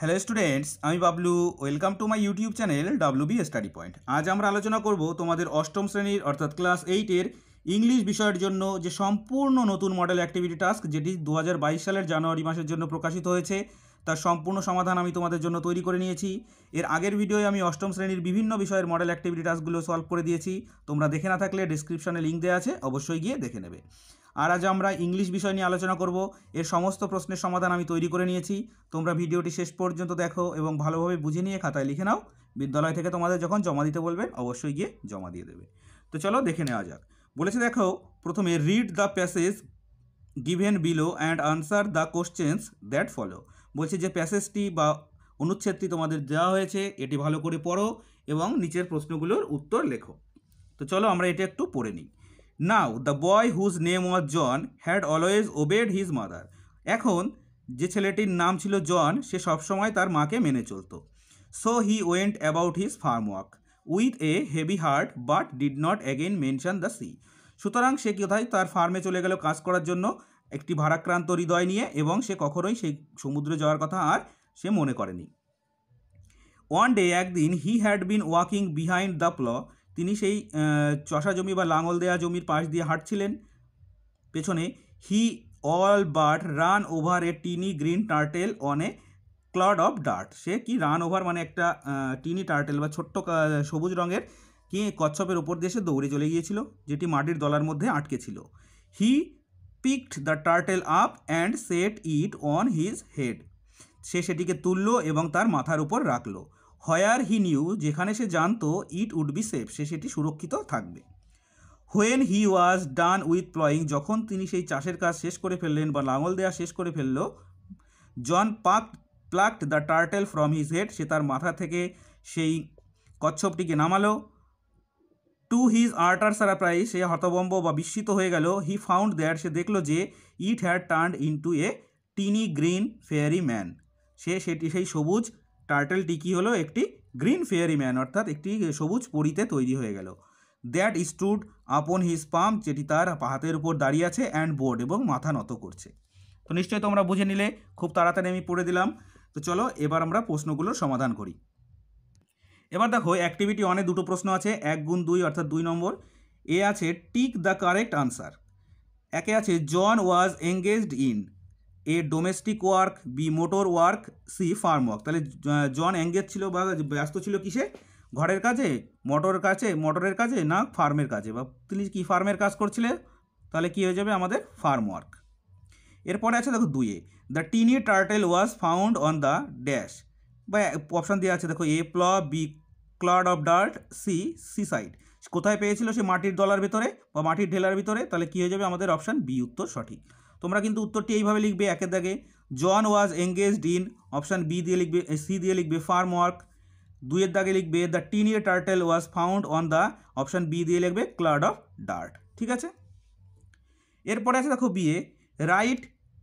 Hello students, আমি Bablu. Welcome to my YouTube channel WB study point. আজ আমরা আলোচনা করব তোমাদের অষ্টম শ্রেণীর অর্থাৎ ক্লাস 8-এর ইংলিশ বিষয়ের জন্য যে সম্পূর্ণ নতুন মডেল অ্যাক্টিভিটি টাস্ক, যেটি 2022 সালের জানুয়ারি মাসের জন্য প্রকাশিত হয়েছে, তার সম্পূর্ণ সমাধান আমি তোমাদের জন্য তৈরি করে নিয়েছি। এর আগের ভিডিওয়ে আমি অষ্টম শ্রেণীর বিভিন্ন বিষয়ের মডেল অ্যাক্টিভিটি টাস্কগুলো সলভ করে দিয়েছি। তোমরা দেখে না থাকলে ডিসক্রিপশনে লিঙ্ক দেওয়া আছে, অবশ্যই গিয়ে দেখে নেবে। আর আজ আমরা ইংলিশ বিষয় নিয়ে আলোচনা করব। এর সমস্ত প্রশ্নের সমাধান আমি তৈরি করে নিয়েছি। তোমরা ভিডিওটি শেষ পর্যন্ত দেখো এবং ভালোভাবে বুঝে নিয়ে খাতায় লিখে নাও। বিদ্যালয় থেকে তোমাদের যখন জমা দিতে বলবেন, অবশ্যই গিয়ে জমা দিয়ে দেবে। তো চলো দেখে নেওয়া যাক। বলেছে দেখো, প্রথমে read the passage given below and answer the questions that follow. বলছে যে প্যাসেজটি বা অনুচ্ছেদটি তোমাদের দেওয়া হয়েছে, এটি ভালো করে পড়ো এবং নিচের প্রশ্নগুলোর উত্তর লেখো। তো চলো আমরা এটা একটু পড়ে নিই। Now the boy whose name was John had always obeyed his mother. এখন যে ছেলেটির নাম ছিল জন, সে সবসময় তার মাকে মেনে চলত। So he went about his farm work with a heavy heart but did not again mention the sea. সুতরাং সে কোথায় তার ফার্মে চলে গেল কাজ করার জন্য একটি ভারাক্রান্ত হৃদয় নিয়ে, এবং সে কখনোই সেই সমুদ্রে যাওয়ার কথা আর সে মনে করেনি। ওয়ান ডে, একদিন, he had been walking behind the plough. তিনি সেই চষা জমি বা লাঙল দেওয়া জমির পাশ দিয়ে হাঁটছিলেন পেছনে। He all but ran over a tiny green turtle on a clod of dirt. সে কি রান ওভার মানে একটা টিনি টার্টেল বা ছোট্ট সবুজ রঙের কি কচ্ছপের ওপর দিয়ে সে দৌড়ে চলে গিয়েছিল, যেটি মাটির দলার মধ্যে আটকে ছিল। He picked the turtle up and set it on his head. সে সেটিকে তুলল এবং তার মাথার উপর রাখল। হোয়ার হি নিউ, যেখানে সে জানতো, ইট উড বি সেফ, সে সেটি সুরক্ষিত থাকবে। When he was done with প্লয়িং, যখন তিনি সেই চাষের কাজ শেষ করে ফেললেন বা লাঙল দেওয়া শেষ করে ফেলল, John plucked the turtle from his head, সে তার মাথা থেকে সেই কচ্ছপটিকে নামালো। টু হিজ আর্টার সারপ্রাইজ, সে হতভম্ব বা বিস্মিত হয়ে গেল। হি ফাউন্ড দ্যাট, সে দেখলো যে it had turned into a tiny green fairy man, সেই সবুজ টার্টেলটি কী হলো, একটি গ্রিন ফেয়ারি ম্যান অর্থাৎ একটি সবুজ পরিতে তৈরি হয়ে গেল। দ্যাট স্টুড আপন হিজ পাম, যেটি তার হাতের উপর দাঁড়িয়ে আছে, অ্যান্ড বোর্ড, এবং মাথা নত করছে। তো নিশ্চয়ই তোমরা বুঝে নিলে, খুব তাড়াতাড়ি আমি পড়ে দিলাম। তো চলো এবার আমরা প্রশ্নগুলোর সমাধান করি। এবার দেখো, অ্যাক্টিভিটি অনেক দুটো প্রশ্ন আছে, 1x2 অর্থাৎ 2 নম্বর। এ আছে টিক দ্য কারেক্ট আনসার। একে আছে John was engaged in a domestic work, B motor work, C farm work. তাহলে জন এঙ্গেজ ছিল বা ব্যস্ত ছিল কিসে? ঘরের কাজে, মোটরের কাজে, না ফার্মের কাজে, বা তিনি কি ফার্মের কাজ করছিলে, তাহলে কি হয়ে যাবে আমাদের ফার্ম ওয়ার্ক। এরপরে আছে দেখো 2-এ, the tiny turtle was found on the dash, বা অপশান দেওয়া আছে দেখো, A plough, B clod of dirt, C seaside. কোথায় পেয়েছিল? সে মাটির দলার ভিতরে বা মাটির ঢেলার ভিতরে, তাহলে কী হয়ে যাবে আমাদের অপশান বি উত্তর সঠিক। তোমরা কিন্তু উত্তরটি এইভাবে লিখবে, একের দাগে জন was engaged in, option B দিয়ে লিখবে, সি দিয়ে লিখবে ফার্ম ওয়ার্ক। 2-এর দাগে লিখবে the tiny turtle was found on the, option B দিয়ে লিখবে ক্লাউড অফ ডার্ট। ঠিক আছে। এরপরে আছে দেখো বিয়ে, write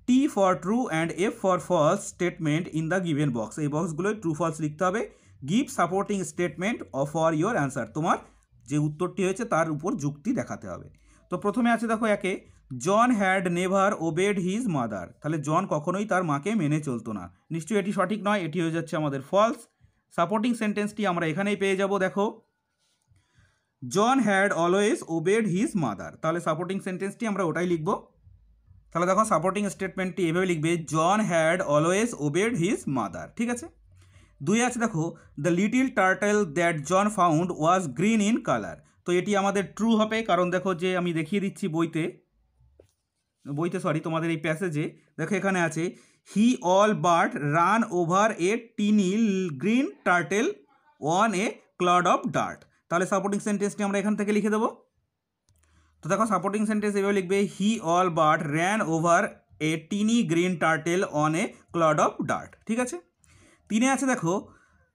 T for true and F for false statement in the given box. এই বক্সগুলোয় ট্রু ফলস লিখতে হবে। Give supporting statement for your answer, তোমার যে উত্তরটি হয়েছে তার উপর যুক্তি দেখাতে হবে। তো প্রথমে আছে দেখো একে, John had never obeyed his mother. তাহলে জন কখনোই তার মাকে মেনে চলতো না, নিশ্চয়ই এটি সঠিক নয়, এটি হয়ে যাচ্ছে আমাদের ফলস। সাপোর্টিং সেন্টেন্সটি আমরা এখানেই পেয়ে যাব, দেখো John had always obeyed his mother, তাহলে সাপোর্টিং সেন্টেন্সটি আমরা ওটাই লিখব। তাহলে দেখো সাপোর্টিং স্টেটমেন্টটি এভাবে লিখবে, John had always obeyed his mother. ঠিক আছে। 2-এ আছে দেখো, the little turtle that John found was green in colour. তো এটি আমাদের ট্রু হবে, কারণ দেখো যে আমি দেখিয়ে দিচ্ছি বইতে তোমাদের এই প্যাসেজে দেখো এখানে আছে, he all but ran over a tiny green turtle on a cloud of dirt. তাহলে সাপোর্টিং সেন্টেন্সটি আমরা এখান থেকে লিখে দেবো। তো দেখো সাপোর্টিং সেন্টেন্স এভাবে লিখবে, he all but ran over a tiny green turtle on a cloud of dirt. ঠিক আছে। 3-এ আছে দেখো,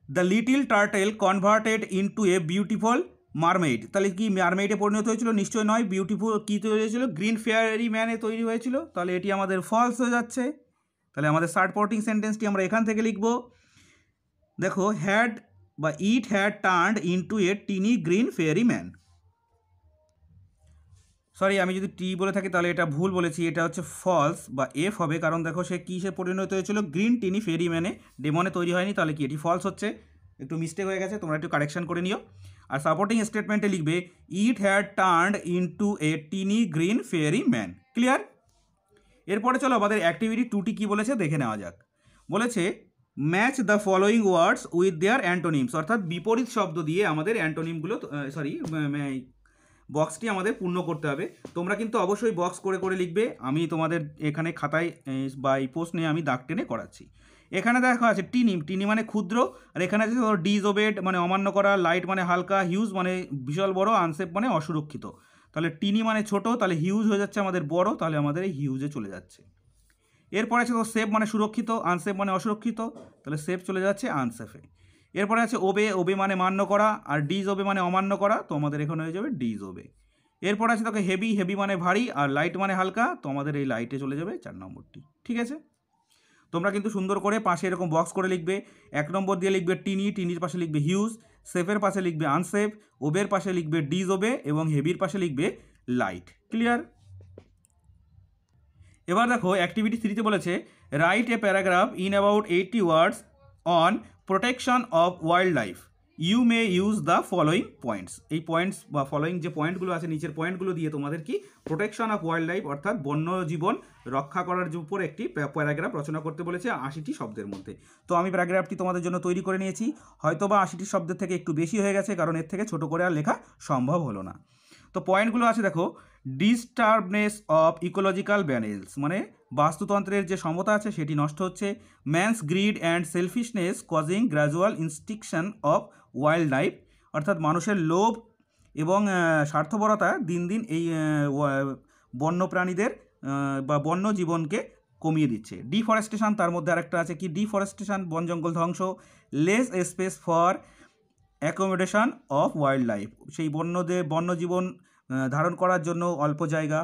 the little turtle converted into a beautiful mermaid. তাহলে কি মারমেইডে পরিণত হয়েছিল? নিশ্চয়ই নয়। বিউটিফুল কী তৈরি হয়েছিল? গ্রিন ফেয়ারি ম্যানে তৈরি হয়েছিল। তাহলে এটি আমাদের ফলস হয়ে যাচ্ছে। তাহলে আমাদের সাপোর্টিং সেন্টেন্সটি আমরা এখান থেকে লিখব, দেখো হ্যাড বা it had turned into a tiny green fairy man. Sorry, আমি যদি টি বলে থাকি তাহলে এটা ভুল বলেছি, এটা হচ্ছে ফলস বা এফ হবে, কারণ দেখো সে কিসে পরিণত হয়েছিল, গ্রিন টিনি ফেরি ম্যানে, ডেমনে তৈরি হয়নি, তাহলে কি এটি ফলস হচ্ছে, একটু মিস্টেক হয়ে গেছে, তোমরা একটু কারেকশন করে নিও। আর সাপোর্টিং স্টেটমেন্টে লিখবে it had turned into a tiny green fairy man. Clear? এরপরে চলো আমাদের অ্যাক্টিভিটি 2টি কী বলেছে দেখে নেওয়া যাক। বলেছে match the following words with their antonyms, অর্থাৎ বিপরীত শব্দ দিয়ে আমাদের অ্যান্টোনিমগুলো বক্সটি আমাদের পূর্ণ করতে হবে। তোমরা কিন্তু অবশ্যই বক্স করে করে লিখবে, আমি তোমাদের এখানে খাতায় বা এই পোস্ট নিয়ে আমি দাগ টেনে করাচ্ছি। এখানে দেখা আছে টিনি, টিনি মানে ক্ষুদ্র, আর এখানে আছে ডিসওবেড মানে অমান্য করা, লাইট মানে হালকা, হিউজ মানে বিশাল বড়, আনসেফ মানে অসুরক্ষিত। তাহলে টিনি মানে ছোট, তাহলে হিউজ হয়ে যাচ্ছে আমাদের বড়, তাহলে আমাদের এই হিউজে চলে যাচ্ছে। এরপরে আছে তো সেফ মানে সুরক্ষিত, আনসেফ মানে অসুরক্ষিত, তাহলে সেফ চলে যাচ্ছে আনসেফে। এরপরে আছে ওবে, ওবে মানে মান্য করা, আর ডিজ ওবে মানে অমান্য করা, তো আমাদের এখানে হয়ে যাবে ডিজ ওবে। এরপর আছে তোকে হেভি, হেভি মানে ভারী, আর লাইট মানে হালকা, তো আমাদের এই লাইটে চলে যাবে 4 নম্বরটি। ঠিক আছে? তোমরা কিন্তু সুন্দর করে পাশে এরকম বক্স করে লিখবে। 1 নম্বর দিয়ে লিখবে টিনি, টিনির পাশে লিখবে হিউজ, সেফের পাশে লিখবে আনসেফ, ওবের পাশে লিখবে ডিজ ওবে, এবং হেভির পাশে লিখবে লাইট। ক্লিয়ার? এবার দেখো অ্যাক্টিভিটি 3তে বলেছে write a paragraph in about 80 words on protection of wild life, you may use the following points. এই পয়েন্টস বা ফলোয়িং যে পয়েন্টগুলো আছে নিচের পয়েন্টগুলো দিয়ে তোমাদের কি প্রোটেকশন অফ ওয়াইল্ড লাইফ অর্থাৎ বন্য জীবন রক্ষা করার উপর একটি প্যারাগ্রাফ রচনা করতে বলেছে 80টি শব্দের মধ্যে। তো আমি প্যারাগ্রাফটি তোমাদের জন্য তৈরি করে নিয়েছি, হয়তো বা 80টি শব্দের থেকে একটু বেশি হয়ে গেছে, কারণ এর থেকে ছোট করে আর লেখা সম্ভব হলো না। তো পয়েন্টগুলো আছে দেখো, ডিস্টার্বনেস অফ ইকোলজিক্যাল ব্যালেন্স মানে বাস্তুতন্ত্রের যে সমতা আছে সেটি নষ্ট হচ্ছে, man's greed and selfishness causing gradual extinction of wild life অর্থাৎ মানুষের লোভ এবং স্বার্থপরতা দিন দিন এই বন্যপ্রাণীদের বা বন্য জীবনকে কমিয়ে দিচ্ছে। ডিফরেস্টেশন, তার মধ্যে আরেকটা আছে কি ডিফরেস্টেশন, বন জঙ্গল ধ্বংস, less space for accommodation of wild life সেই বন্যজীবন ধারণ করার জন্য অল্প জায়গা,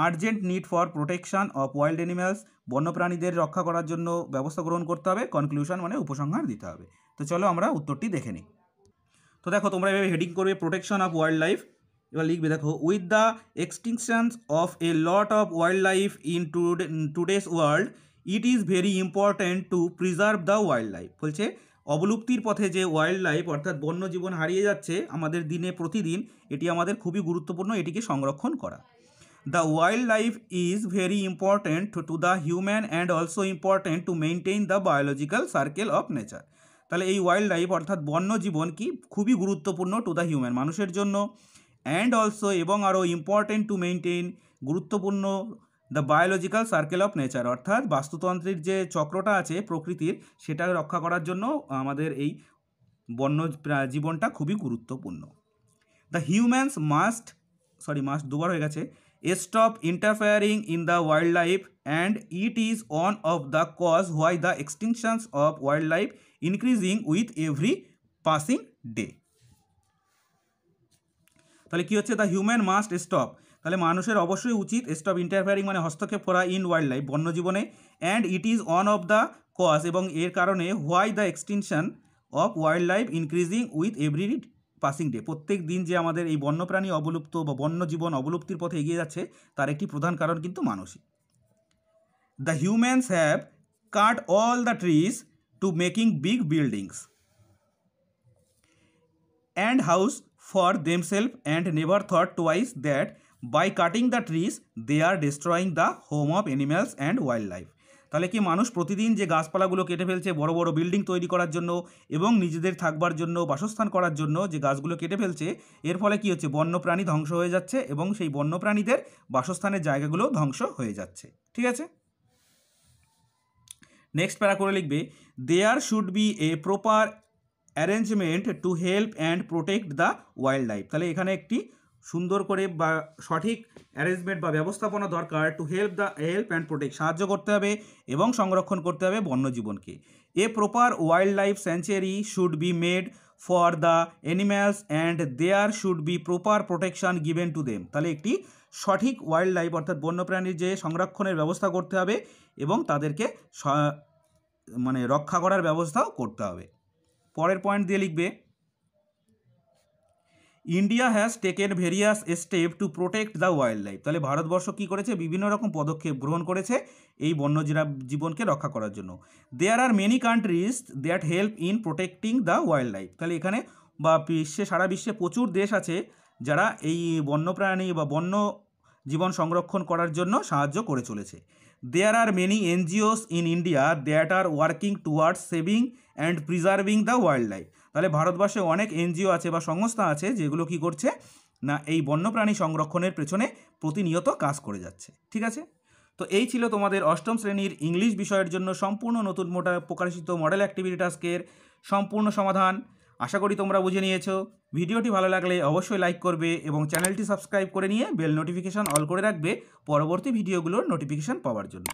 urgent need for protection of wild animals বন্যপ্রাণীদের রক্ষা করার জন্য ব্যবস্থা গ্রহণ করতে হবে, কনক্লুশন মানে উপসংহার দিতে হবে। তো চলো আমরা উত্তরটি দেখে নিই। তো দেখো তোমরা এভাবে হেডিং করবে প্রোটেকশন অফ ওয়াইল্ড লাইফ, এবার লিখবে দেখো with the extinctions of a lot of wild life in today's world it is very important to preserve the wild life. বলছে অবলুপ্তির পথে যে ওয়াইল্ড লাইফ অর্থাৎ বন্যজীবন হারিয়ে যাচ্ছে আমাদের দিনে প্রতিদিন, এটি আমাদের খুবই গুরুত্বপূর্ণ এটিকে সংরক্ষণ করা। The wild life is very important to the human and also important to maintain the biological circle of nature. তাহলে এই ওয়াইল্ড লাইফ অর্থাৎ বন্যজীবন কি খুবই গুরুত্বপূর্ণ টু দ্য হিউম্যান মানুষের জন্য, অ্যান্ড অলসো এবং আরও ইম্পর্ট্যান্ট টু মেনটেন গুরুত্বপূর্ণ the biological circle of nature অর্থাৎ বাস্তুতন্ত্রের যে চক্রটা আছে প্রকৃতির সেটা রক্ষা করার জন্য আমাদের এই বন্য জীবনটা খুবই গুরুত্বপূর্ণ। দ্য হিউম্যানস মাস্ট দুবার হয়ে গেছে, stop interfering in the wild life and it is one of the cause why the extinctions of wild life increasing with every passing day. তাহলে কী হচ্ছে, দ্য হিউম্যান মাস্ট স্টপ, তাহলে মানুষের অবশ্যই উচিত স্টপ ইন্টারফেয়ারিং মানে হস্তক্ষেপ করা ইন ওয়াইল্ড লাইফ বন্যজীবনে, and it is one of the cause এবং এর কারণে why the extinction of wild life increasing with every passing day প্রত্যেক দিন যে আমাদের এই বন্যপ্রাণী অবলুপ্ত বা বন্যজীবন অবলুপ্তির পথে এগিয়ে যাচ্ছে তার একটি প্রধান কারণ কিন্তু মানুষই। The humans have cut all the trees to making big buildings and house for themselves and never thought twice that by cutting the trees they are destroying the home of animals and wildlife। তাহলে কি মানুষ প্রতিদিন যে গাছপালাগুলো কেটে ফেলছে বড় বড় বিল্ডিং তৈরি করার জন্য এবং নিজেদের থাকবার জন্য বাসস্থান করার জন্য যে গাছগুলো কেটে ফেলছে এর ফলে কি হচ্ছে বন্যপ্রাণী ধ্বংস হয়ে যাচ্ছে এবং সেই বন্যপ্রাণীদের বাসস্থানের জায়গাগুলো ধ্বংস হয়ে যাচ্ছে। ঠিক আছে, নেক্সট প্যারা করে লিখবে there should be a proper arrangement to help and protect the wild life. তাহলে এখানে একটি সুন্দর করে বা সঠিক অ্যারেঞ্জমেন্ট বা ব্যবস্থাপনা দরকার টু হেল্প অ্যান্ড প্রোটেক্ট সাহায্য করতে হবে এবং সংরক্ষণ করতে হবে বন্যজীবনকে। A proper wild life sanctuary should be made for the animals and there should be proper protection given to them. তাহলে একটি সঠিক ওয়াইল্ড লাইফ অর্থাৎ বন্যপ্রাণীর যে সংরক্ষণের ব্যবস্থা করতে হবে এবং তাদেরকে মানে রক্ষা করার ব্যবস্থাও করতে হবে। পরের পয়েন্ট দিয়ে লিখবে India has taken various step to protect the wild life. তাহলে ভারতবর্ষ কী করেছে, বিভিন্ন রকম পদক্ষেপ গ্রহণ করেছে এই জীবনকে রক্ষা করার জন্য। There are many countries that help in protecting the wild life. তাহলে এখানে বা সারা বিশ্বে প্রচুর দেশ আছে যারা এই বন্যপ্রাণী বা বন্য জীবন সংরক্ষণ করার জন্য সাহায্য করে চলেছে। There are many NGOs in India that are working towards saving and preserving the wild life. তাহলে ভারতবর্ষে অনেক এনজিও আছে বা সংস্থা আছে যেগুলো কি করছে না, এই বন্যপ্রাণী সংরক্ষণের পেছনে প্রতিনিয়ত কাজ করে যাচ্ছে। ঠিক আছে, তো এই ছিল তোমাদের অষ্টম শ্রেণীর ইংলিশ বিষয়ের জন্য সম্পূর্ণ নতুন প্রকাশিত মডেল অ্যাক্টিভিটি টাস্কের সম্পূর্ণ সমাধান। আশা করি তোমরা বুঝে নিয়েছো। ভিডিওটি ভালো লাগলে অবশ্যই লাইক করবে এবং চ্যানেলটি সাবস্ক্রাইব করে নিয়ে বেল নোটিফিকেশান অল করে রাখবে পরবর্তী ভিডিওগুলোর নোটিফিকেশান পাওয়ার জন্য।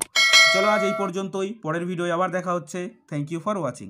চলো আজ এই পর্যন্তই, পরের ভিডিও আবার দেখা হচ্ছে। Thank you for watching.